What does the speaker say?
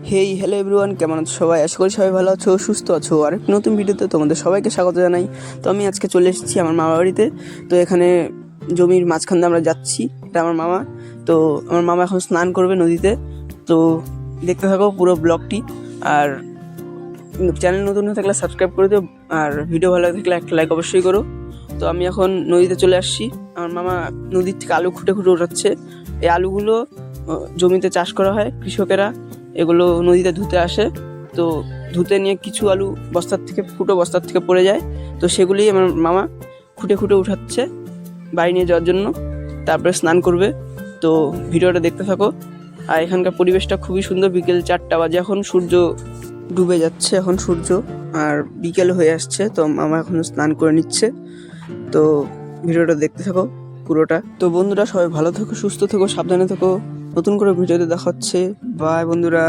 Hello everyone, কেমন আছো সবাই? আশা করি সবাই ভালো আছো, সুস্থ আছো। আর একটি নতুন ভিডিওতে তোমাদের সবাইকে স্বাগত জানাই। তো আমি আজকে চলে এসেছি আমার মামার বাড়িতে। তো এখানে জমির মাঝখান দিয়ে আমরা যাচ্ছি, এটা আমার মামা। তো আমার মামা এখন স্নান করবে নদীতে। তো দেখতে থাকো পুরো ব্লগটি। আর চ্যানেল নতুন হয়ে থাকলে সাবস্ক্রাইব করে দিও, আর ভিডিও ভালো থাকলে একটা লাইক অবশ্যই করো। তো আমি এখন নদীতে চলে আসছি। আমার মামা নদীর থেকে আলু খুঁটে খুঁটে উঠাচ্ছে। এই আলুগুলো জমিতে চাষ করা হয়, কৃষকেরা এগুলো নদীতে ধুতে আসে। তো ধুতে নিয়ে কিছু আলু বস্তার থেকে পড়ে যায়। তো সেগুলি আমার মামা খুঁটে খুঁটে উঠাচ্ছে বাড়ি নিয়ে যাওয়ার জন্য, তারপরে স্নান করবে। তো ভিডিওটা দেখতে থাকো। আর এখানকার পরিবেশটা খুবই সুন্দর। বিকেল 4টা বাজে, এখন সূর্য ডুবে যাচ্ছে, এখন সূর্য আর বিকেল হয়ে আসছে। তো মামা এখন স্নান করে নিচ্ছে। তো ভিডিওটা দেখতে থাকো পুরোটা। তো বন্ধুরা, সবাই ভালো থেকো, সুস্থ থেকো, সাবধানে থেকো। নতুন করে ভিডিওতে দেখা হচ্ছে। বাই বন্ধুরা।